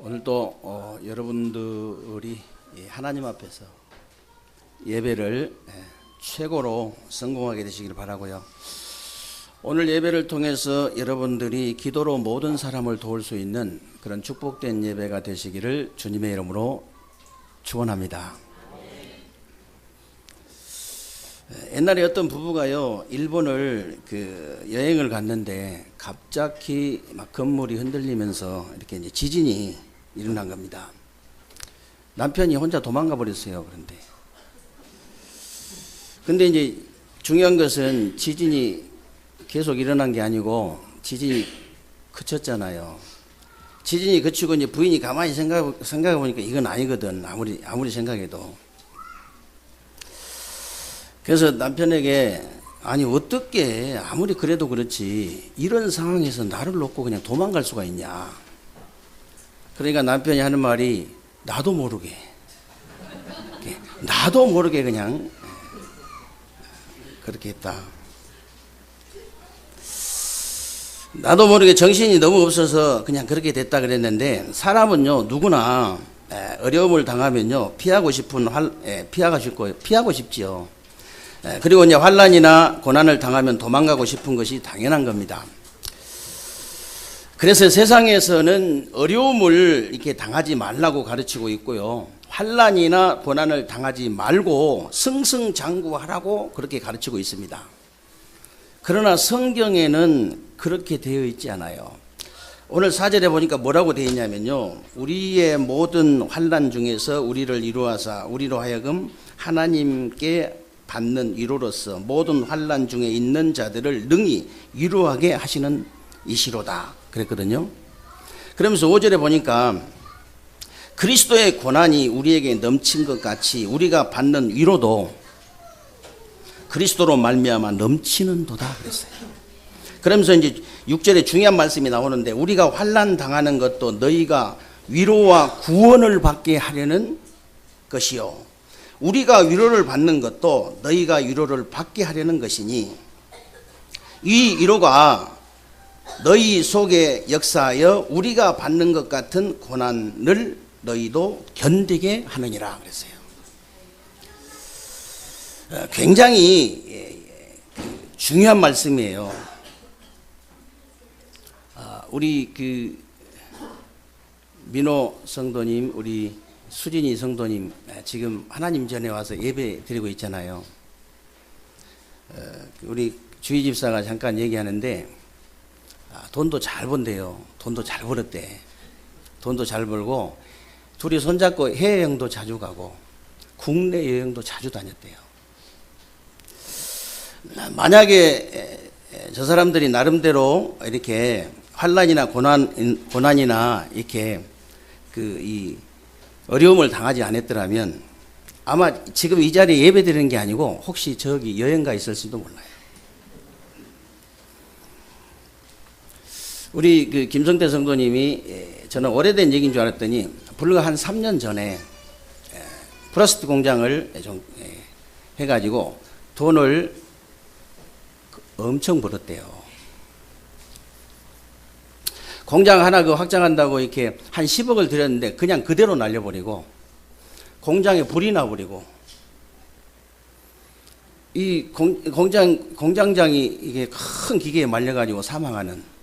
오늘도 여러분들이 하나님 앞에서 예배를 최고로 성공하게 되시길 바라고요. 오늘 예배를 통해서 여러분들이 기도로 모든 사람을 도울 수 있는 그런 축복된 예배가 되시기를 주님의 이름으로 축원합니다. 옛날에 어떤 부부가요, 일본을 여행을 갔는데 갑자기 막 건물이 흔들리면서 이렇게 이제 지진이 일어난 겁니다. 남편이 혼자 도망가 버렸어요. 근데 이제 중요한 것은 지진이 계속 일어난 게 아니고 지진이 그쳤잖아요. 지진이 그치고 이제 부인이 가만히 생각해 보니까 이건 아니거든. 아무리 생각해도. 그래서 남편에게 아니 어떻게 아무리 그래도 그렇지 이런 상황에서 나를 놓고 그냥 도망갈 수가 있냐. 그러니까 남편이 하는 말이 나도 모르게 그냥 그렇게 했다. 나도 모르게 정신이 너무 없어서 그냥 그렇게 됐다 그랬는데, 사람은요 누구나 어려움을 당하면요 피하고 싶지요. 그리고 이제 환난이나 고난을 당하면 도망가고 싶은 것이 당연한 겁니다. 그래서 세상에서는 어려움을 이렇게 당하지 말라고 가르치고 있고요, 환난이나 고난을 당하지 말고 승승장구하라고 그렇게 가르치고 있습니다. 그러나 성경에는 그렇게 되어 있지 않아요. 오늘 4절에 보니까 뭐라고 되어 있냐면요, 우리의 모든 환난 중에서 우리를 이루하사 우리로 하여금 하나님께 받는 위로로서 모든 환난 중에 있는 자들을 능히 위로하게 하시는 이시로다 그랬거든요. 그러면서 5절에 보니까 그리스도의 고난이 우리에게 넘친 것 같이 우리가 받는 위로도 그리스도로 말미암아 넘치는도다 그랬어요. 그러면서 이제 6절에 중요한 말씀이 나오는데, 우리가 환난 당하는 것도 너희가 위로와 구원을 받게 하려는 것이요, 우리가 위로를 받는 것도 너희가 위로를 받게 하려는 것이니 이 위로가 너희 속에 역사하여 우리가 받는 것 같은 고난을 너희도 견디게 하느니라 그랬어요. 굉장히 중요한 말씀이에요. 우리 민호 성도님, 우리 수진이 성도님 지금 하나님 전에 와서 예배 드리고 있잖아요. 우리 주희 집사가 잠깐 얘기하는데 돈도 잘 번대요. 돈도 잘 벌었대. 돈도 잘 벌고 둘이 손잡고 해외여행도 자주 가고 국내 여행도 자주 다녔대요. 만약에 저 사람들이 나름대로 이렇게 환난이나 고난이나 이렇게 이 어려움을 당하지 않았더라면 아마 지금 이 자리에 예배 드리는 게 아니고 혹시 저기 여행 가 있을지도 몰라요. 우리 김성태 성도님이, 저는 오래된 얘기인 줄 알았더니 불과 한 3년 전에 플라스틱 공장을 좀 해가지고 돈을 엄청 벌었대요. 공장 하나 확장한다고 이렇게 한 10억을 들였는데 그냥 그대로 날려버리고 공장에 불이 나버리고, 이 공장장이 이게 큰 기계에 말려가지고 사망하는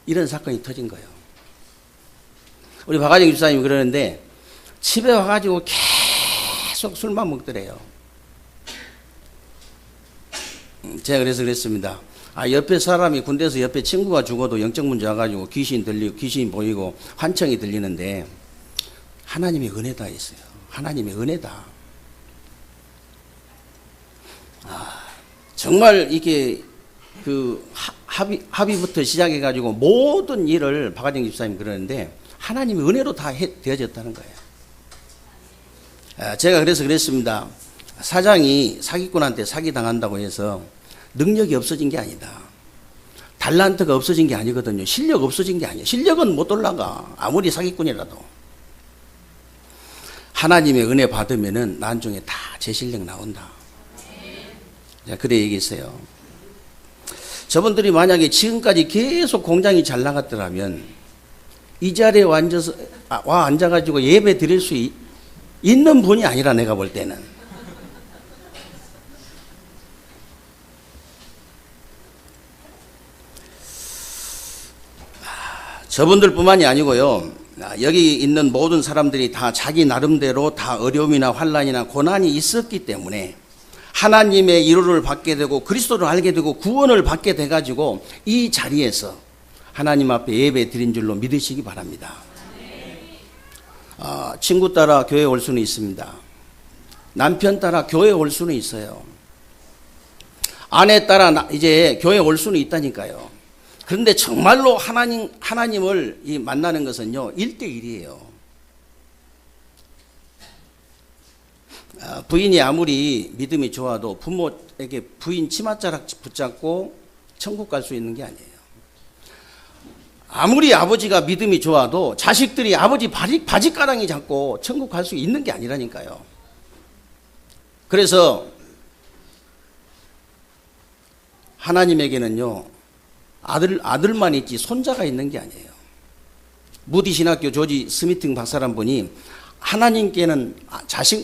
이런 사건이 터진 거예요. 우리 박하정 집사님이 그러는데 집에 와가지고 계속 술만 먹더래요. 제가 그래서 그랬습니다. 옆에 사람이 군대에서 옆에 친구가 죽어도 영적 문제 와가지고 귀신 들리고 귀신 보이고 환청이 들리는데 하나님의 은혜다 했어요. 하나님의 은혜다. 정말 이게 합의부터 시작해가지고 모든 일을 박하정 집사님이 그러는데 하나님의 은혜로 다 되어졌다는 거예요. 제가 그래서 그랬습니다. 사장이 사기꾼한테 사기당한다고 해서 능력이 없어진 게 아니다. 달란트가 없어진 게 아니거든요. 실력 없어진 게 아니에요. 실력은 못 올라가. 아무리 사기꾼이라도. 하나님의 은혜 받으면은 나중에 다 제 실력 나온다. 자, 그래 얘기했어요. 저분들이 만약에 지금까지 계속 공장이 잘 나갔더라면 이 자리에 와 앉아가지고 예배 드릴 수 있는 분이 아니라 내가 볼 때는. 저분들뿐만이 아니고요. 여기 있는 모든 사람들이 다 자기 나름대로 다 어려움이나 환난이나 고난이 있었기 때문에 하나님의 위로를 받게 되고 그리스도를 알게 되고 구원을 받게 돼가지고 이 자리에서 하나님 앞에 예배 드린 줄로 믿으시기 바랍니다. 친구 따라 교회 올 수는 있습니다. 남편 따라 교회 올 수는 있어요. 아내 따라 이제 교회 올 수는 있다니까요. 그런데 정말로 하나님을 만나는 것은요, 1대1이에요. 부인이 아무리 믿음이 좋아도 부모에게 부인 치맛자락 붙잡고 천국 갈 수 있는 게 아니에요. 아무리 아버지가 믿음이 좋아도 자식들이 아버지 바지가랑이 잡고 천국 갈 수 있는 게 아니라니까요. 그래서 하나님에게는요, 아들만 있지 손자가 있는 게 아니에요. 무디 신학교 조지 스미팅 박사란 분이 하나님께는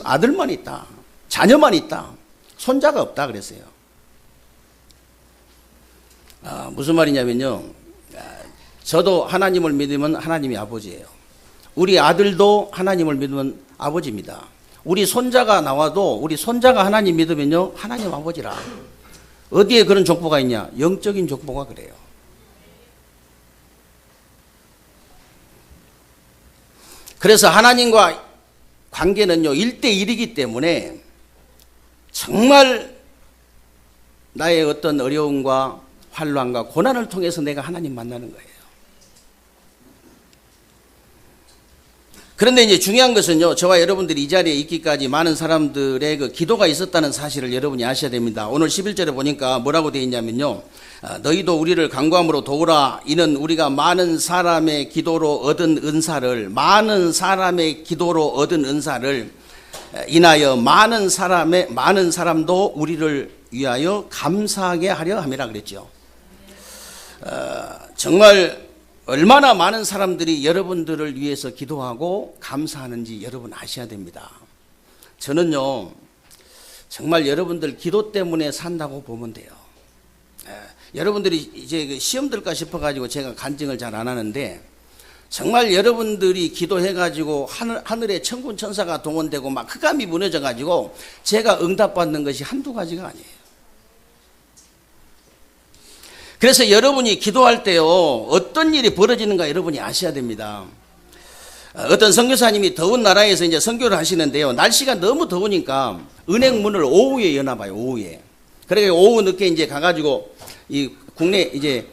아들만 있다, 자녀만 있다, 손자가 없다 그랬어요. 무슨 말이냐면요, 저도 하나님을 믿으면 하나님이 아버지예요. 우리 아들도 하나님을 믿으면 아버지입니다. 우리 손자가 나와도 우리 손자가 하나님 믿으면요, 하나님 아버지라. 어디에 그런 족보가 있냐? 영적인 족보가 그래요. 그래서 하나님과 관계는요, 1대1이기 때문에 정말 나의 어떤 어려움과 환난과 고난을 통해서 내가 하나님 만나는 거예요. 그런데 이제 중요한 것은요, 저와 여러분들이 이 자리에 있기까지 많은 사람들의 그 기도가 있었다는 사실을 여러분이 아셔야 됩니다. 오늘 11절에 보니까 뭐라고 되어 있냐면요, 너희도 우리를 간구함으로 도우라. 이는 우리가 많은 사람의 기도로 얻은 은사를 인하여 많은 사람도 우리를 위하여 감사하게 하려 함이라 그랬죠. 정말 얼마나 많은 사람들이 여러분들을 위해서 기도하고 감사하는지 여러분 아셔야 됩니다. 저는요, 정말 여러분들 기도 때문에 산다고 보면 돼요. 여러분들이 이제 시험 들까 싶어가지고 제가 간증을 잘 안 하는데, 정말 여러분들이 기도해가지고 하늘에 천군 천사가 동원되고 막 흑암이 무너져가지고 제가 응답받는 것이 한두 가지가 아니에요. 그래서 여러분이 기도할 때요, 어떤 일이 벌어지는가 여러분이 아셔야 됩니다. 어떤 선교사님이 더운 나라에서 이제 선교를 하시는데요, 날씨가 너무 더우니까 은행 문을 오후에 여나 봐요, 오후에. 그러니까 오후 늦게 이제 가가지고 이 국내 이제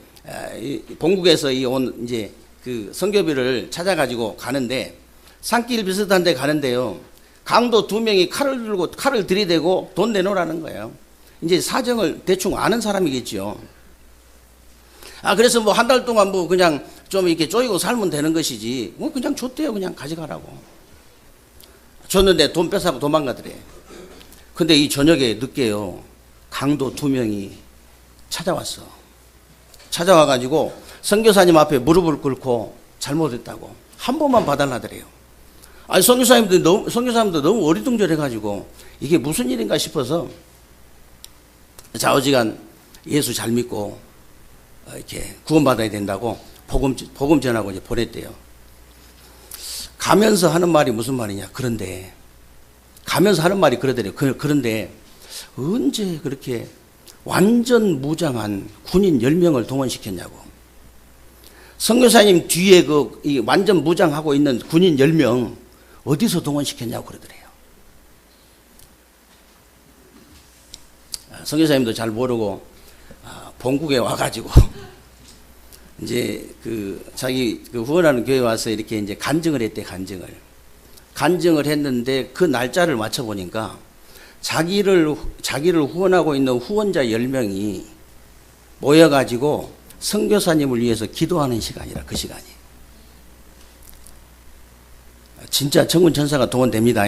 본국에서 온 이제 그 선교비를 찾아가지고 가는데, 산길 비슷한 데 가는데요, 강도 2명이 칼을 들이대고 돈 내놓으라는 거예요. 이제 사정을 대충 아는 사람이겠죠. 그래서 뭐 한 달 동안 뭐 그냥 좀 이렇게 쪼이고 살면 되는 것이지, 뭐 그냥 줬대요. 그냥 가져가라고. 줬는데 돈 뺏어가고 도망가더래. 근데 이 저녁에 늦게요, 강도 2명이 찾아와가지고 선교사님 앞에 무릎을 꿇고 잘못했다고 한 번만 봐달라더래요. 선교사님도 너무 어리둥절해가지고 이게 무슨 일인가 싶어서 좌우지간 예수 잘 믿고 이렇게 구원받아야 된다고 복음 전하고 이제 보냈대요. 가면서 하는 말이 무슨 말이냐? 가면서 하는 말이 그러더래요. 그런데 언제 그렇게 완전 무장한 군인 10명을 동원시켰냐고. 선교사님 뒤에 이 완전 무장하고 있는 군인 10명 어디서 동원시켰냐고 그러더래요. 선교사님도 잘 모르고 본국에 와가지고 이제 자기 후원하는 교회 와서 이렇게 이제 간증을 했대. 간증을 했는데 그 날짜를 맞춰 보니까 자기를 후원하고 있는 후원자 10명이 모여가지고 선교사님을 위해서 기도하는 시간이라, 그 시간이. 진짜 천군 천사가 동원됩니다.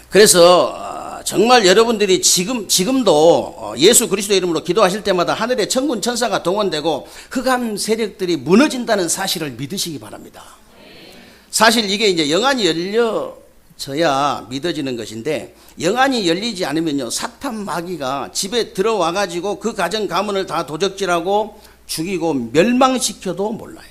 그래서 정말 여러분들이 지금도 예수 그리스도 이름으로 기도하실 때마다 하늘의 천군 천사가 동원되고 흑암 세력들이 무너진다는 사실을 믿으시기 바랍니다. 사실 이게 이제 영안이 열려져야 믿어지는 것인데, 영안이 열리지 않으면요, 사탄 마귀가 집에 들어와 가지고 그 가정 가문을 다 도적질하고 죽이고 멸망시켜도 몰라요.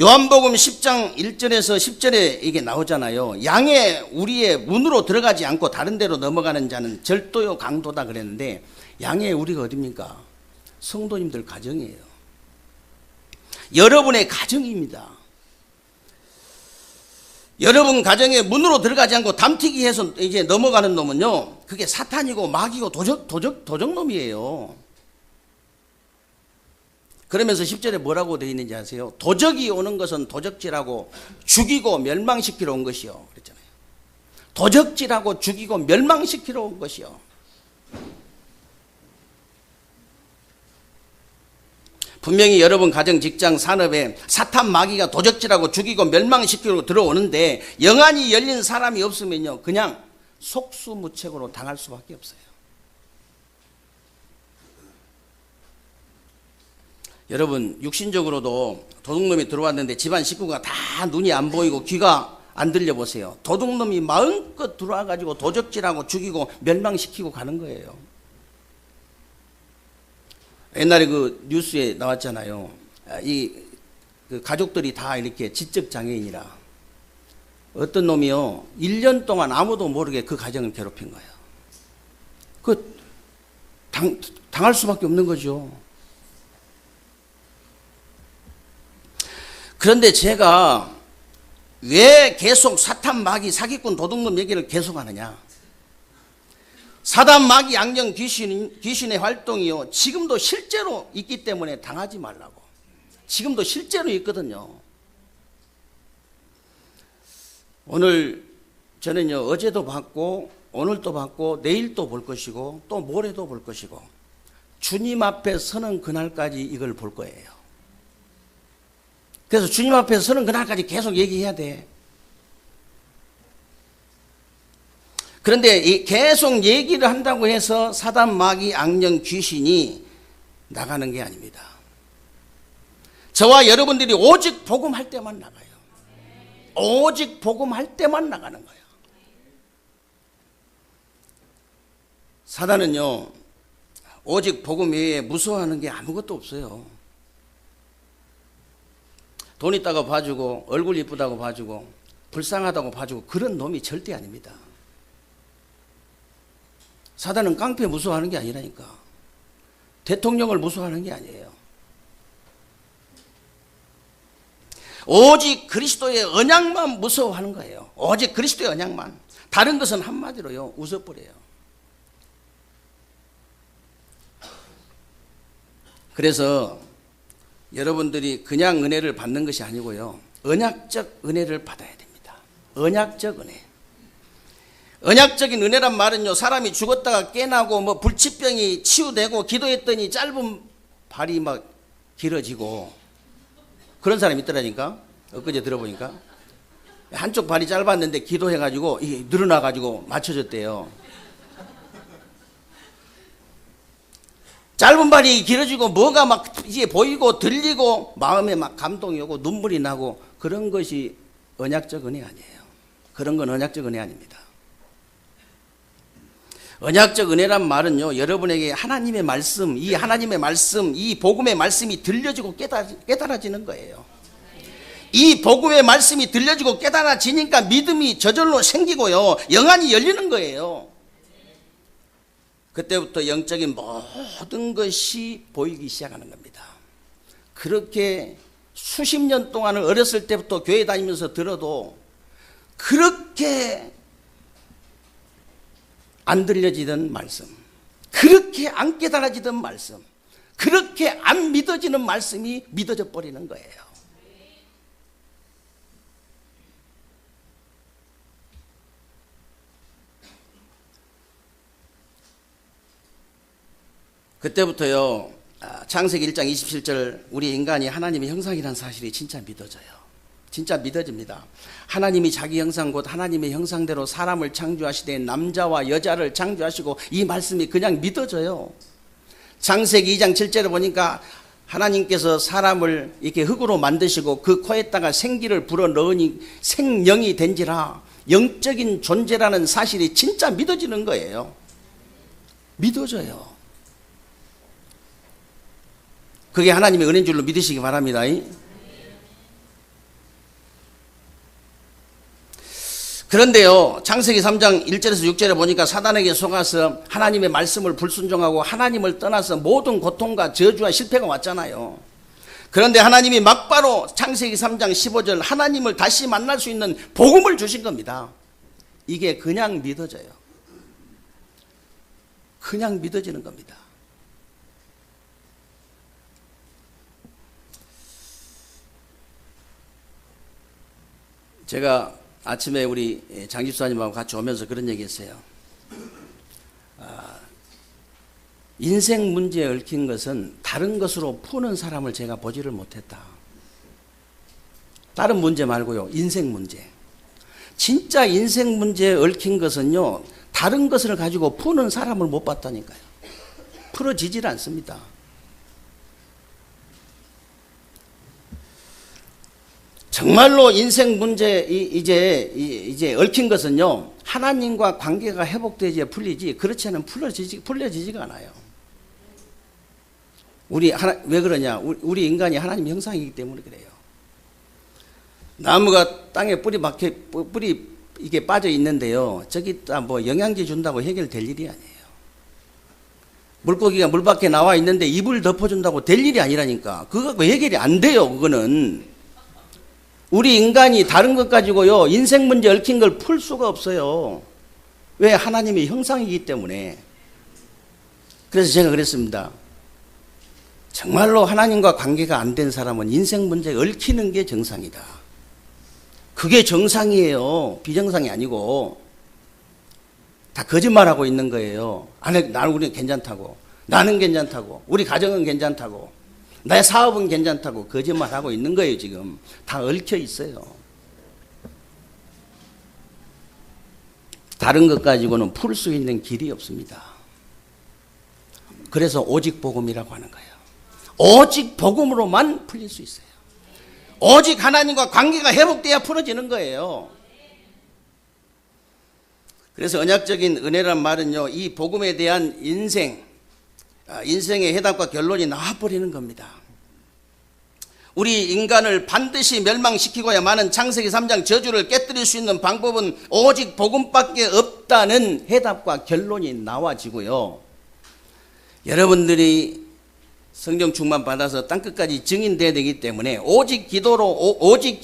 요한복음 10장 1절에서 10절에 이게 나오잖아요. 양의 우리의 문으로 들어가지 않고 다른 데로 넘어가는 자는 절도요 강도다 그랬는데, 양의 우리가 어딥니까? 성도님들 가정이에요. 여러분의 가정입니다. 여러분 가정에 문으로 들어가지 않고 담튀기 해서 이제 넘어가는 놈은요, 그게 사탄이고 마귀고 도적놈이에요. 그러면서 10절에 뭐라고 되어 있는지 아세요? 도적이 오는 것은 도적질하고 죽이고 멸망시키러 온 것이요 그랬잖아요. 도적질하고 죽이고 멸망시키러 온 것이요. 분명히 여러분 가정, 직장, 산업에 사탄 마귀가 도적질하고 죽이고 멸망시키러 들어오는데, 영안이 열린 사람이 없으면요, 그냥 속수무책으로 당할 수밖에 없어요. 여러분, 육신적으로도 도둑놈이 들어왔는데 집안 식구가 다 눈이 안 보이고 귀가 안 들려보세요. 도둑놈이 마음껏 들어와 가지고 도적질하고 죽이고 멸망시키고 가는 거예요. 옛날에 그 뉴스에 나왔잖아요. 그 가족들이 다 이렇게 지적 장애인이라 어떤 놈이요, 1년 동안 아무도 모르게 그 가정을 괴롭힌 거예요. 당할 수밖에 없는 거죠. 그런데 제가 왜 계속 사탄 마귀 사기꾼 도둑놈 얘기를 계속하느냐? 사단 마귀 악령 귀신의 활동이요, 지금도 실제로 있기 때문에 당하지 말라고. 지금도 실제로 있거든요. 오늘 저는요, 어제도 봤고 오늘도 봤고 내일도 볼 것이고 또 모레도 볼 것이고, 주님 앞에 서는 그날까지 이걸 볼 거예요. 그래서 주님 앞에 서는 그날까지 계속 얘기해야 돼. 그런데 계속 얘기를 한다고 해서 사단 마귀 악령 귀신이 나가는 게 아닙니다. 저와 여러분들이 오직 복음할 때만 나가요. 오직 복음할 때만 나가는 거예요. 사단은요, 오직 복음 외에 무서워하는 게 아무것도 없어요. 돈 있다고 봐주고, 얼굴 이쁘다고 봐주고, 불쌍하다고 봐주고, 그런 놈이 절대 아닙니다. 사단은 깡패 무서워하는 게 아니라니까. 대통령을 무서워하는 게 아니에요. 오직 그리스도의 언약만 무서워하는 거예요. 오직 그리스도의 언약만. 다른 것은 한마디로요, 웃어버려요. 그래서 여러분들이 그냥 은혜를 받는 것이 아니고요, 언약적 은혜를 받아야 됩니다. 언약적 은혜. 언약적인 은혜란 말은요, 사람이 죽었다가 깨나고 뭐 불치병이 치유되고 기도했더니 짧은 발이 막 길어지고 그런 사람이 있더라니까. 엊그제 들어보니까 한쪽 발이 짧았는데 기도해가지고 이게 늘어나가지고 맞춰졌대요. 짧은 발이 길어지고 뭐가 막 이제 보이고 들리고 마음에 막 감동이 오고 눈물이 나고, 그런 것이 언약적 은혜 아니에요. 그런 건 언약적 은혜 아닙니다. 언약적 은혜란 말은요, 여러분에게 하나님의 말씀, 이 하나님의 말씀, 이 복음의 말씀이 들려지고 깨달아지는 거예요. 이 복음의 말씀이 들려지고 깨달아지니까 믿음이 저절로 생기고요, 영안이 열리는 거예요. 그때부터 영적인 모든 것이 보이기 시작하는 겁니다. 그렇게 수십 년 동안을 어렸을 때부터 교회 다니면서 들어도 그렇게 안 들려지던 말씀, 그렇게 안 깨달아지던 말씀, 그렇게 안 믿어지는 말씀이 믿어져 버리는 거예요. 그때부터요, 창세기 1장 27절 우리 인간이 하나님의 형상이라는 사실이 진짜 믿어져요. 진짜 믿어집니다. 하나님이 자기 형상 곧 하나님의 형상대로 사람을 창조하시되 남자와 여자를 창조하시고, 이 말씀이 그냥 믿어져요. 창세기 2장 7절에 보니까 하나님께서 사람을 이렇게 흙으로 만드시고 그 코에다가 생기를 불어넣으니 생명이 된지라, 영적인 존재라는 사실이 진짜 믿어지는 거예요. 믿어져요. 그게 하나님의 은혜인 줄로 믿으시기 바랍니다. 그런데요, 창세기 3장 1절에서 6절에 보니까 사단에게 속아서 하나님의 말씀을 불순종하고 하나님을 떠나서 모든 고통과 저주와 실패가 왔잖아요. 그런데 하나님이 막바로 창세기 3장 15절 하나님을 다시 만날 수 있는 복음을 주신 겁니다. 이게 그냥 믿어져요. 그냥 믿어지는 겁니다. 제가 아침에 우리 장 집사님하고 같이 오면서 그런 얘기 했어요. 인생 문제에 얽힌 것은 다른 것으로 푸는 사람을 제가 보지를 못했다. 다른 문제 말고요, 인생 문제. 진짜 인생 문제에 얽힌 것은요, 다른 것을 가지고 푸는 사람을 못 봤다니까요. 풀어지질 않습니다. 정말로 인생 문제 이제 얽힌 것은요, 하나님과 관계가 회복되지 풀리지, 그렇지 않으면 풀려지지가 않아요. 왜 그러냐? 우리 인간이 하나님 형상이기 때문에 그래요. 나무가 땅에 뿌리 이게 빠져 있는데요, 저기다 뭐 영양제 준다고 해결될 일이 아니에요. 물고기가 물 밖에 나와 있는데 이불 덮어준다고 될 일이 아니라니까. 그거 해결이 안 돼요. 그거는 우리 인간이 다른 것 가지고요, 인생 문제 얽힌 걸 풀 수가 없어요. 왜? 하나님의 형상이기 때문에. 그래서 제가 그랬습니다. 정말로 하나님과 관계가 안 된 사람은 인생 문제에 얽히는 게 정상이다. 그게 정상이에요. 비정상이 아니고. 다 거짓말하고 있는 거예요. 우리는 괜찮다고, 나는 괜찮다고, 우리 가정은 괜찮다고, 나의 사업은 괜찮다고 거짓말하고 있는 거예요. 지금 다 얽혀 있어요. 다른 것 가지고는 풀 수 있는 길이 없습니다. 그래서 오직 복음이라고 하는 거예요. 오직 복음으로만 풀릴 수 있어요. 오직 하나님과 관계가 회복돼야 풀어지는 거예요. 그래서 언약적인 은혜란 말은요, 이 복음에 대한 인생의 해답과 결론이 나와버리는 겁니다. 우리 인간을 반드시 멸망시키고야만은 창세기 3장 저주를 깨뜨릴 수 있는 방법은 오직 복음밖에 없다는 해답과 결론이 나와지고요, 여러분들이 성령 충만 받아서 땅끝까지 증인돼야 되기 때문에 오직 기도로, 오직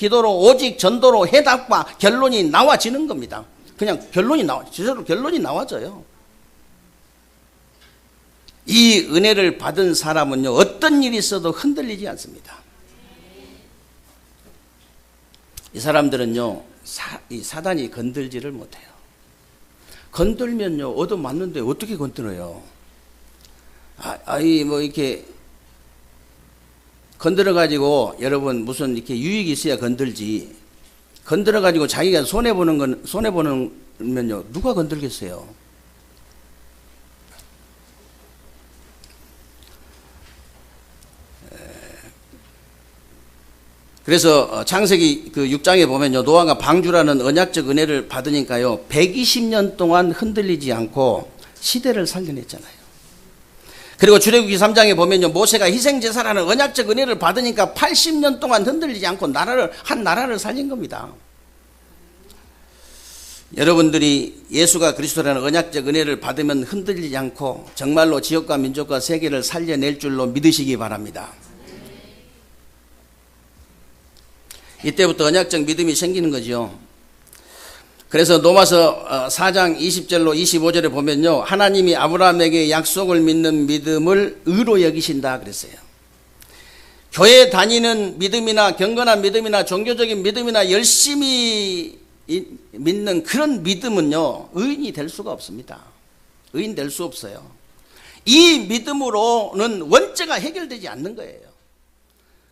전도로 해답과 결론이 나와지는 겁니다. 그냥 진짜로 결론이 나와져요. 이 은혜를 받은 사람은요, 어떤 일이 있어도 흔들리지 않습니다. 이 사람들은요, 이 사단이 건들지를 못해요. 건들면요, 얻어맞는데 어떻게 건드려요? 뭐 이렇게 건드려가지고 여러분 무슨 이렇게 유익이 있어야 건들지, 건드려가지고 자기가 손해보는면요, 누가 건들겠어요? 그래서 창세기 그 6장에 보면요, 노아가 방주라는 언약적 은혜를 받으니까요, 120년 동안 흔들리지 않고 시대를 살려냈잖아요. 그리고 출애굽기 3장에 보면요, 모세가 희생제사라는 언약적 은혜를 받으니까 80년 동안 흔들리지 않고 한 나라를 살린 겁니다. 여러분들이 예수가 그리스도라는 언약적 은혜를 받으면 흔들리지 않고 정말로 지역과 민족과 세계를 살려낼 줄로 믿으시기 바랍니다. 이때부터 언약적 믿음이 생기는 거죠. 그래서 로마서 4장 20절로 25절에 보면요, 하나님이 아브라함에게 약속을 믿는 믿음을 의로 여기신다 그랬어요. 교회 다니는 믿음이나 경건한 믿음이나 종교적인 믿음이나 열심히 믿는 그런 믿음은요, 의인이 될 수가 없습니다. 의인 될 수 없어요. 이 믿음으로는 원죄가 해결되지 않는 거예요.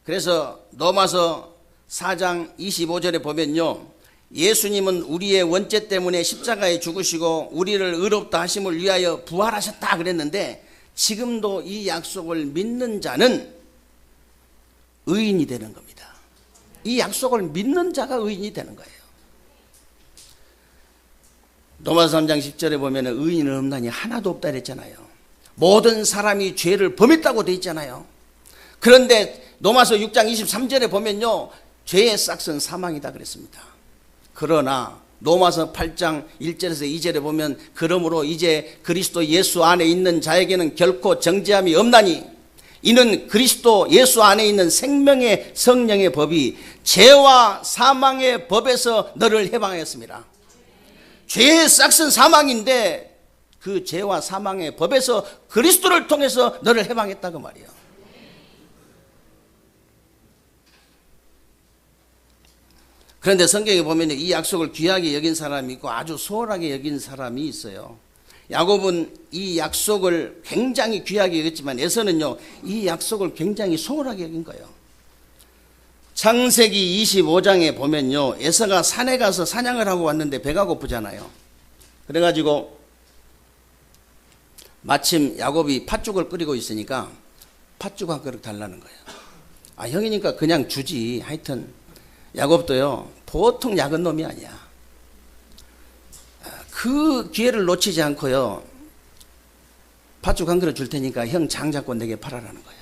그래서 로마서 4장 25절에 보면요, 예수님은 우리의 원죄 때문에 십자가에 죽으시고 우리를 의롭다 하심을 위하여 부활하셨다 그랬는데, 지금도 이 약속을 믿는 자는 의인이 되는 겁니다. 이 약속을 믿는 자가 의인이 되는 거예요. 로마서 3장 10절에 보면 의인은 없나니 하나도 없다 그랬잖아요. 모든 사람이 죄를 범했다고 돼 있잖아요. 그런데 로마서 6장 23절에 보면요, 죄의 싹은 사망이다 그랬습니다. 그러나 로마서 8장 1절에서 2절에 보면, 그러므로 이제 그리스도 예수 안에 있는 자에게는 결코 정죄함이 없나니 이는 그리스도 예수 안에 있는 생명의 성령의 법이 죄와 사망의 법에서 너를 해방하였습니다. 죄의 싹은 사망인데 그 죄와 사망의 법에서 그리스도를 통해서 너를 해방했다고 말이에요. 그런데 성경에 보면 이 약속을 귀하게 여긴 사람이 있고 아주 소홀하게 여긴 사람이 있어요. 야곱은 이 약속을 굉장히 귀하게 여겼지만 에서는요, 이 약속을 굉장히 소홀하게 여긴 거예요. 창세기 25장에 보면요, 에서가 산에 가서 사냥을 하고 왔는데 배가 고프잖아요. 그래가지고 마침 야곱이 팥죽을 끓이고 있으니까 팥죽 한 그릇 달라는 거예요. 아, 형이니까 그냥 주지. 하여튼 야곱도요, 보통 약은 놈이 아니야. 그 기회를 놓치지 않고요, 팥죽 한 그릇 줄 테니까 형 장 잡고 내게 팔아라는 거야.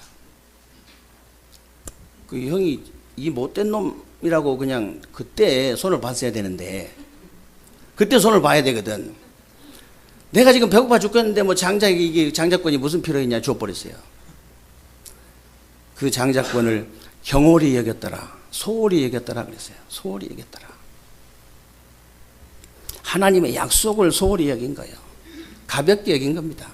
그 형이 이 못된 놈이라고 그냥 그때 손을 봤어야 되는데, 그때 손을 봐야 되거든. 내가 지금 배고파 죽겠는데 뭐 이게 장자권이 무슨 필요 있냐 줘버렸어요. 그 장자권을 경홀히 여겼더라, 소홀히 여겼더라 그랬어요. 소홀히 여겼더라. 하나님의 약속을 소홀히 여긴 거예요. 가볍게 여긴 겁니다.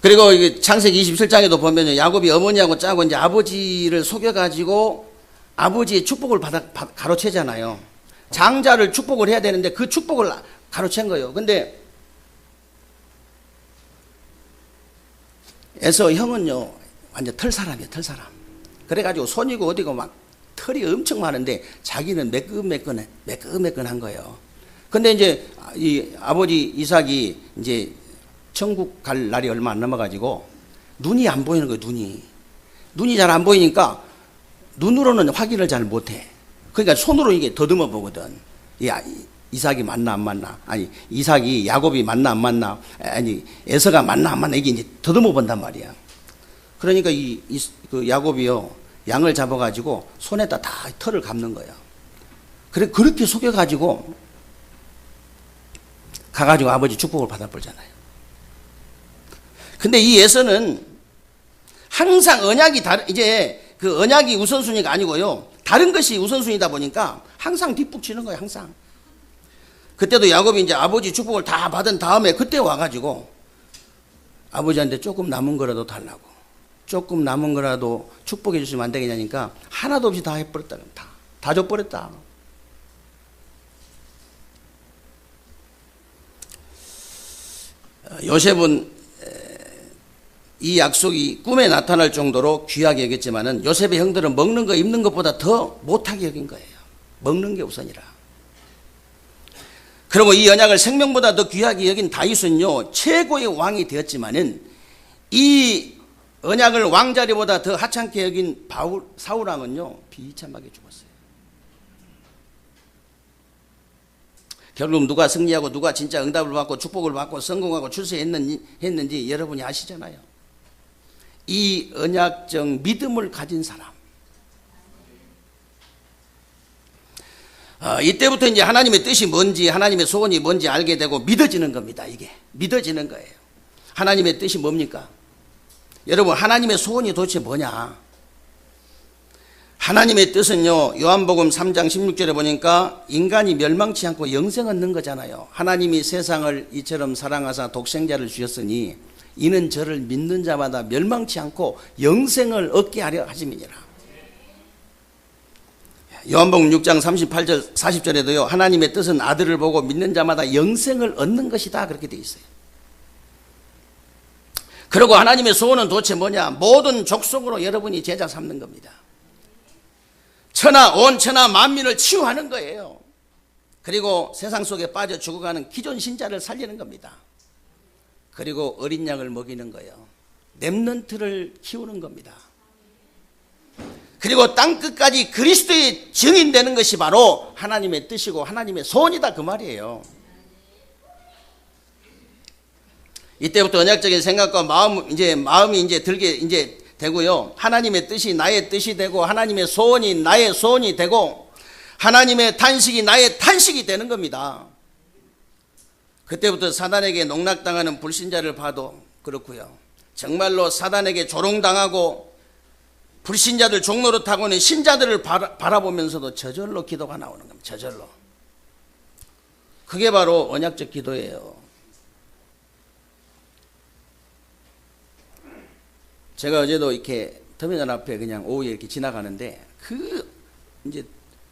그리고 창세기 27장에도 보면 야곱이 어머니하고 짜고 이제 아버지를 속여가지고 아버지의 축복을 가로채잖아요. 장자를 축복을 해야 되는데 그 축복을 가로챈 거예요. 근데 에서 형은요, 완전 털사람이에요, 털사람. 그래가지고 손이고 어디고 막 털이 엄청 많은데 자기는 매끈매끈한 거예요. 근데 이제 이 아버지 이삭이 이제 천국 갈 날이 얼마 안 남아가지고 눈이 안 보이는 거예요, 눈이 잘 안 보이니까 눈으로는 확인을 잘 못해. 그러니까 손으로 이게 더듬어 보거든. 이삭이 맞나 안 맞나, 아니 이삭이 야곱이 맞나 안 맞나, 아니 에서가 맞나 안 맞나, 이게 이제 더듬어 본단 말이야. 그러니까 그 야곱이요, 양을 잡아가지고 손에다 다 털을 감는 거예요. 그렇게 속여가지고 가가지고 아버지 축복을 받아버리잖아요. 근데 이 에서는 항상 이제 그 언약이 우선순위가 아니고요, 다른 것이 우선순위다 보니까 항상 뒷북치는 거예요, 항상. 그때도 야곱이 이제 아버지 축복을 다 받은 다음에 그때 와가지고 아버지한테 조금 남은 거라도 달라고, 조금 남은 거라도 축복해 주시면 안 되겠냐니까 하나도 없이 다 해버렸다. 다 줘버렸다. 요셉은 이 약속이 꿈에 나타날 정도로 귀하게 여겼지만은 요셉의 형들은 먹는 거 입는 것보다 더 못하게 여긴 거예요. 먹는 게 우선이라. 그리고 이 언약을 생명보다 더 귀하게 여긴 다윗은요, 최고의 왕이 되었지만은 이 언약을 왕자리보다 더 하찮게 여긴 사울왕은요, 비참하게 죽었어요. 결국 누가 승리하고 누가 진짜 응답을 받고 축복을 받고 성공하고 출세했는지 여러분이 아시잖아요. 이 언약적 믿음을 가진 사람. 이때부터 이제 하나님의 뜻이 뭔지, 하나님의 소원이 뭔지 알게 되고 믿어지는 겁니다. 이게 믿어지는 거예요. 하나님의 뜻이 뭡니까? 여러분, 하나님의 소원이 도대체 뭐냐? 하나님의 뜻은요, 요한복음 3장 16절에 보니까 인간이 멸망치 않고 영생 얻는 거잖아요. 하나님이 세상을 이처럼 사랑하사 독생자를 주셨으니 이는 저를 믿는 자마다 멸망치 않고 영생을 얻게 하려 하심이니라. 요한복음 6장 38절 40절에도요, 하나님의 뜻은 아들을 보고 믿는 자마다 영생을 얻는 것이다, 그렇게 돼 있어요. 그리고 하나님의 소원은 도대체 뭐냐? 모든 족속으로 여러분이 제자 삼는 겁니다. 온 천하 만민을 치유하는 거예요. 그리고 세상 속에 빠져 죽어가는 기존 신자를 살리는 겁니다. 그리고 어린 양을 먹이는 거예요. 렘넌트를 키우는 겁니다. 그리고 땅끝까지 그리스도의 증인되는 것이 바로 하나님의 뜻이고 하나님의 소원이다, 그 말이에요. 이때부터 언약적인 생각과 마음이 이제 들게 되고요. 하나님의 뜻이 나의 뜻이 되고 하나님의 소원이 나의 소원이 되고 하나님의 탄식이 나의 탄식이 되는 겁니다. 그때부터 사단에게 농락당하는 불신자를 봐도 그렇고요. 정말로 사단에게 조롱당하고 불신자들 종노릇하고는 신자들을 바라보면서도 저절로 기도가 나오는 겁니다. 저절로. 그게 바로 언약적 기도예요. 제가 어제도 이렇게 터미널 앞에 그냥 오후에 이렇게 지나가는데 이제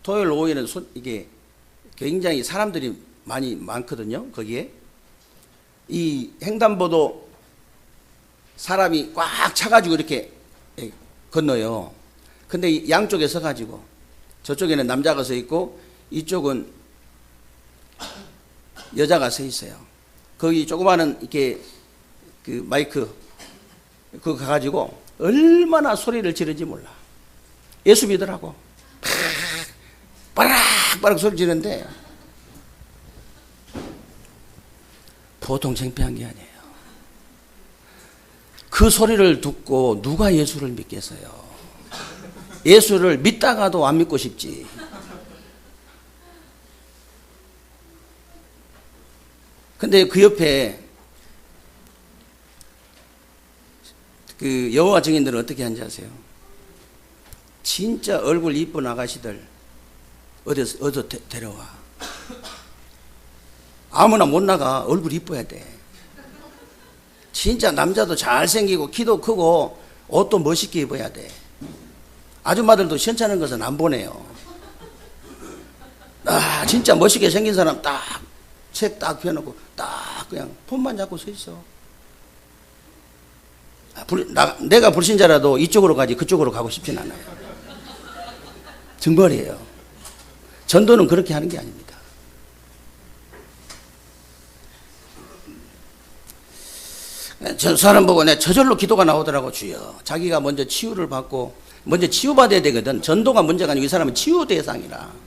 토요일 오후에는 이게 굉장히 사람들이 많거든요. 거기에 이 횡단보도 사람이 꽉 차가지고 이렇게 건너요. 근데 양쪽에 서가지고 저쪽에는 남자가 서 있고 이쪽은 여자가 서 있어요. 거기 조그마한 이렇게 그 마이크 그거 가가지고 얼마나 소리를 지르는지 몰라. 예수 믿으라고 빠락빠락 소리 지르는데 보통 창피한 게 아니에요. 그 소리를 듣고 누가 예수를 믿겠어요? 예수를 믿다가도 안 믿고 싶지. 근데 그 옆에 그 여호와 증인들은 어떻게 하는지 아세요? 진짜 얼굴 이쁜 아가씨들 어디서 데려와. 아무나 못 나가. 얼굴 이뻐야 돼. 진짜 남자도 잘생기고 키도 크고 옷도 멋있게 입어야 돼. 아줌마들도 시원찮은 것은 안 보내요. 진짜 멋있게 생긴 사람 딱 책 딱 펴놓고 딱 그냥 폰만 잡고 서 있어. 내가 불신자라도 이쪽으로 가지 그쪽으로 가고 싶진 않아요. 정말이에요. 전도는 그렇게 하는 게 아닙니다. 저 사람 보고 내가 저절로 기도가 나오더라고. 주여. 자기가 먼저 치유를 받고 먼저 치유받아야 되거든. 전도가 문제가 아니고 이 사람은 치유 대상이라.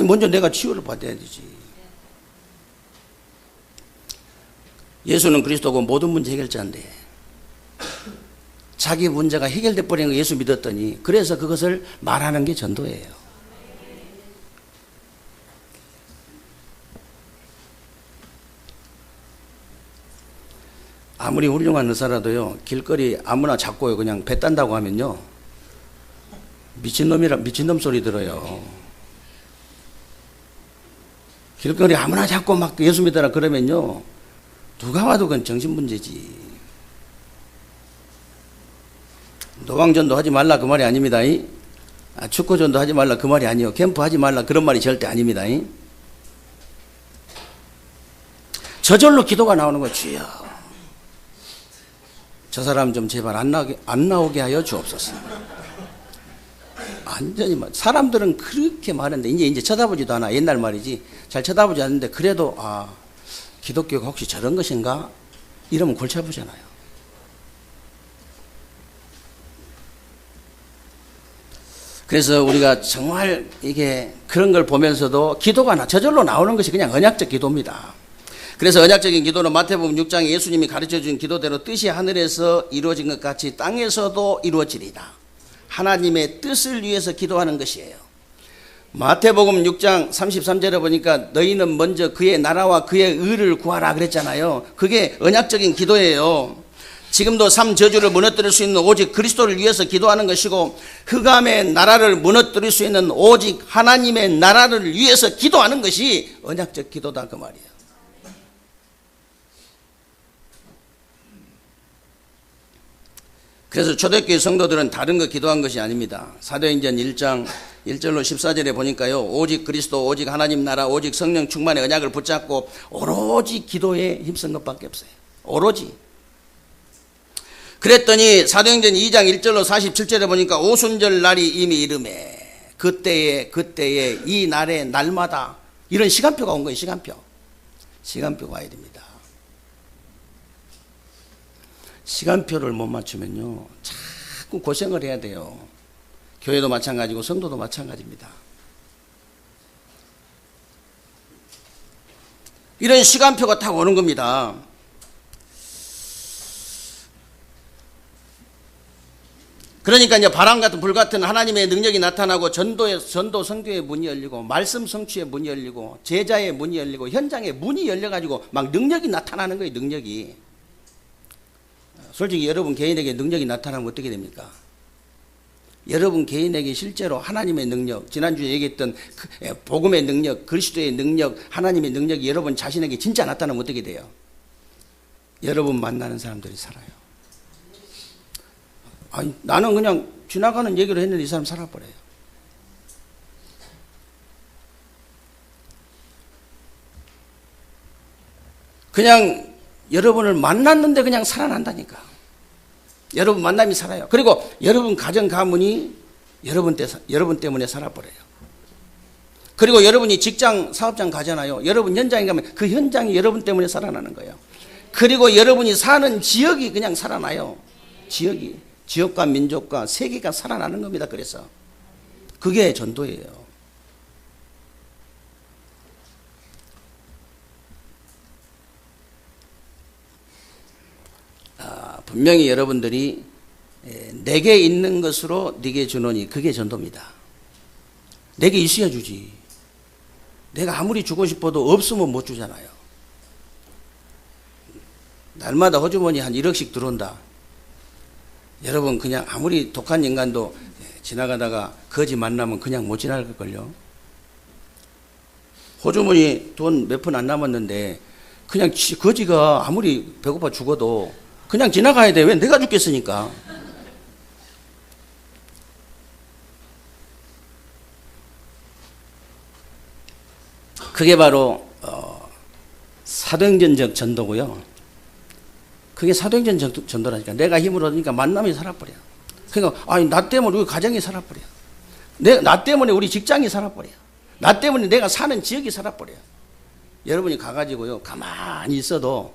먼저 내가 치유를 받아야 되지. 예수는 그리스도고 모든 문제 해결자인데 자기 문제가 해결돼 버린 거 예수 믿었더니 그래서 그것을 말하는 게 전도예요. 아무리 훌륭한 의사라도요, 길거리 아무나 잡고 그냥 배 딴다고 하면요, 미친놈 소리 들어요. 길거리 아무나 잡고 막 예수 믿어라 그러면요, 누가 와도 그건 정신문제지. 노방전도 하지 말라 그 말이 아닙니다. 축구전도 하지 말라 그 말이 아니요. 캠프 하지 말라 그런 말이 절대 아닙니다. 저절로 기도가 나오는 거예요. 주여, 저 사람 좀 제발 안 나오게 하여 주옵소서. 완전히 사람들은 그렇게 많은데 이제 쳐다보지도 않아. 옛날 말이지. 잘 쳐다보지 않는데 그래도 기독교가 혹시 저런 것인가? 이러면 골치 아프잖아요. 그래서 우리가 정말 이게 그런 걸 보면서도 기도가 저절로 나오는 것이 그냥 언약적 기도입니다. 그래서 언약적인 기도는 마태복음 6장에 예수님이 가르쳐준 기도대로 뜻이 하늘에서 이루어진 것 같이 땅에서도 이루어지리다. 하나님의 뜻을 위해서 기도하는 것이에요. 마태복음 6장 33절에 보니까 너희는 먼저 그의 나라와 그의 의를 구하라 그랬잖아요. 그게 언약적인 기도예요. 지금도 3저주를 무너뜨릴 수 있는 오직 그리스도를 위해서 기도하는 것이고, 흑암의 나라를 무너뜨릴 수 있는 오직 하나님의 나라를 위해서 기도하는 것이 언약적 기도다 그 말이에요. 그래서 초대교회 성도들은 다른 거 기도한 것이 아닙니다. 사도행전 1장 1절로 14절에 보니까요, 오직 그리스도, 오직 하나님 나라, 오직 성령 충만의 언약을 붙잡고 오로지 기도에 힘쓴 것밖에 없어요. 오로지. 그랬더니 사도행전 2장 1절로 47절에 보니까 오순절 날이 이미 이르매 그때에 이 날에 날마다 이런 시간표가 온 거예요. 시간표가 와야 됩니다. 시간표를 못 맞추면요 자꾸 고생을 해야 돼요. 교회도 마찬가지고 성도도 마찬가지입니다. 이런 시간표가 딱 오는 겁니다. 그러니까 이제 바람 같은 불 같은 하나님의 능력이 나타나고 전도 성교의 문이 열리고 말씀 성취의 문이 열리고 제자의 문이 열리고 현장의 문이 열려가지고 막 능력이 나타나는 거예요. 능력이. 솔직히 여러분 개인에게 능력이 나타나면 어떻게 됩니까? 여러분 개인에게 실제로 하나님의 능력, 지난주에 얘기했던 복음의 능력, 그리스도의 능력, 하나님의 능력이 여러분 자신에게 진짜 나타나면 어떻게 돼요? 여러분 만나는 사람들이 살아요. 아니, 나는 그냥 지나가는 얘기로 했는데 이 사람 살아버려요. 그냥 여러분을 만났는데 그냥 살아난다니까. 여러분 만남이 살아요. 그리고 여러분 가정 가문이 여러분 때문에 살아버려요. 그리고 여러분이 직장 사업장 가잖아요. 여러분 현장에 가면 그 현장이 여러분 때문에 살아나는 거예요. 그리고 여러분이 사는 지역이 그냥 살아나요. 지역과 민족과 세계가 살아나는 겁니다. 그래서 그게 전도예요. 분명히 여러분들이 내게 있는 것으로 네게 주노니 그게 전도입니다. 내게 있어야 주지. 내가 아무리 주고 싶어도 없으면 못 주잖아요. 날마다 호주머니 한 1억씩 들어온다. 여러분 그냥 아무리 독한 인간도 지나가다가 거지 만나면 그냥 못 지나갈걸요. 호주머니 돈 몇 푼 안 남았는데 그냥 거지가 아무리 배고파 죽어도 그냥 지나가야 돼. 왜? 내가 죽겠으니까. 그게 바로 사도행전적 전도고요. 그게 사도행전 전도라니까. 내가 힘을 얻으니까 만남이 살아버려. 그러니까 아니 나 때문에 우리 가정이 살아버려. 나 때문에 우리 직장이 살아버려. 나 때문에 내가 사는 지역이 살아버려. 여러분이 가가지고요 가만히 있어도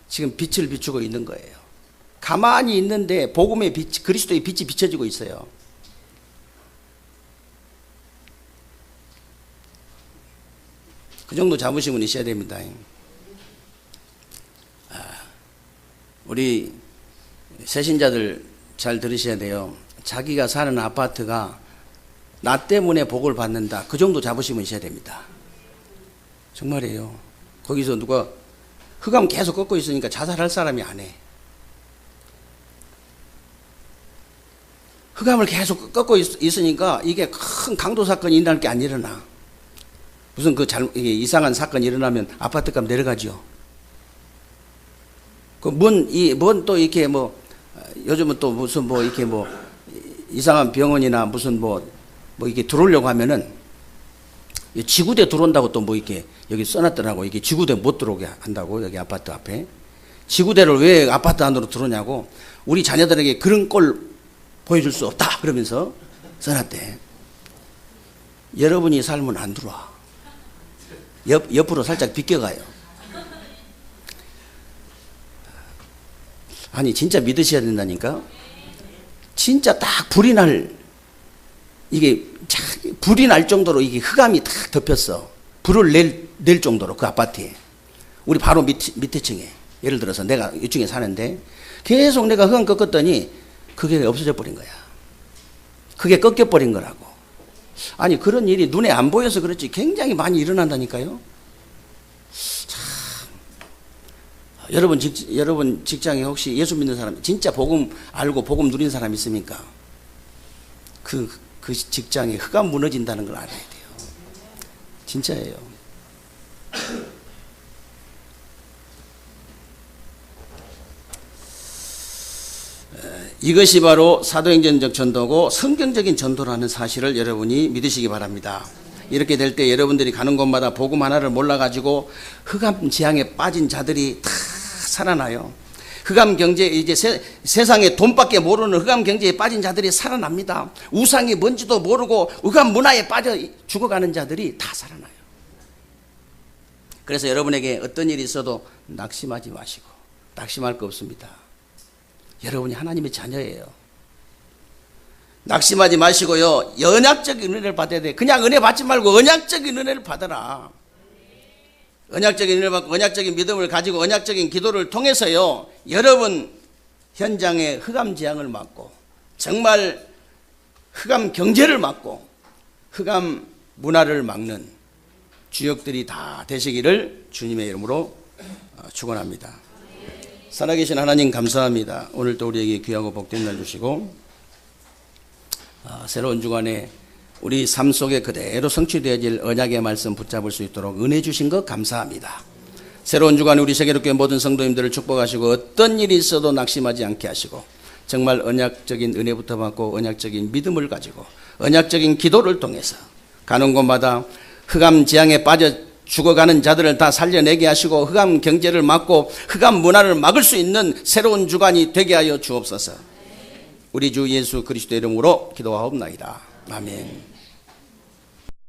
지금 빛을 비추고 있는 거예요. 가만히 있는데 복음의 빛, 그리스도의 빛이 비춰지고 있어요. 그 정도 자부심은 있어야 됩니다. 우리 새신자들 잘 들으셔야 돼요. 자기가 사는 아파트가 나 때문에 복을 받는다. 그 정도 자부심은 있어야 됩니다. 정말이에요. 거기서 누가 흑암 계속 꺾고 있으니까 자살할 사람이 안 해. 흑암을 계속 꺾고 있으니까 이게 큰 강도 사건이 일어날 게 안 일어나. 무슨 이게 이상한 사건이 일어나면 아파트값 내려가죠. 뭔 또 이렇게 요즘은 또 무슨 이렇게 이상한 병원이나 무슨 이렇게 들어오려고 하면은 지구대 들어온다고 또 이렇게 여기 써놨더라고. 이게 지구대 못 들어오게 한다고. 여기 아파트 앞에. 지구대를 왜 아파트 안으로 들어오냐고. 우리 자녀들에게 그런 꼴 보여줄 수 없다. 그러면서 써놨대. 여러분이 살면 안 들어와. 옆으로 살짝 비껴가요. 아니 진짜 믿으셔야 된다니까. 진짜 딱 불이 날 정도로 이게 흑암이 딱 덮였어. 불을 낼 정도로 그 아파트에. 우리 바로 밑에 층에. 예를 들어서 내가 이층에 사는데 계속 내가 흑암 꺾었더니 그게 없어져 버린 거야. 그게 꺾여버린 거라고. 아니 그런 일이 눈에 안 보여서 그렇지 굉장히 많이 일어난다니까요. 참. 여러분 직장에 혹시 예수 믿는 사람, 진짜 복음 알고 복음 누린 사람 있습니까? 그 직장에 흑암 무너진다는 걸 알아야 돼요. 진짜예요. 이것이 바로 사도행전적 전도고 성경적인 전도라는 사실을 여러분이 믿으시기 바랍니다. 이렇게 될 때 여러분들이 가는 곳마다 복음 하나를 몰라가지고 흑암 지향에 빠진 자들이 다 살아나요. 흑암 경제, 이제 세상에 돈밖에 모르는 흑암 경제에 빠진 자들이 살아납니다. 우상이 뭔지도 모르고 흑암 문화에 빠져 죽어가는 자들이 다 살아나요. 그래서 여러분에게 어떤 일이 있어도 낙심하지 마시고, 낙심할 거 없습니다. 여러분이 하나님의 자녀예요. 낙심하지 마시고요, 언약적인 은혜를 받아야 돼. 그냥 은혜 받지 말고 언약적인 은혜를 받아라. 언약적인 은혜를 받고 언약적인 믿음을 가지고 언약적인 기도를 통해서요, 여러분 현장에 흑암 재앙을 막고 정말 흑암 경제를 막고 흑암 문화를 막는 주역들이 다 되시기를 주님의 이름으로 축원합니다. 살아계신 하나님 감사합니다. 오늘 또 우리에게 귀하고 복된 날 주시고 새로운 주간에 우리 삶 속에 그대로 성취되어질 언약의 말씀 붙잡을 수 있도록 은혜 주신 것 감사합니다. 새로운 주간에 우리 세계롭게 모든 성도님들을 축복하시고 어떤 일이 있어도 낙심하지 않게 하시고 정말 언약적인 은혜부터 받고 언약적인 믿음을 가지고 언약적인 기도를 통해서 가는 곳마다 흑암 재앙에 빠져 죽어가는 자들을 다 살려내게 하시고 흑암 경제를 막고 흑암 문화를 막을 수 있는 새로운 주간이 되게 하여 주옵소서. 우리 주 예수 그리스도의 이름으로 기도하옵나이다. 아멘.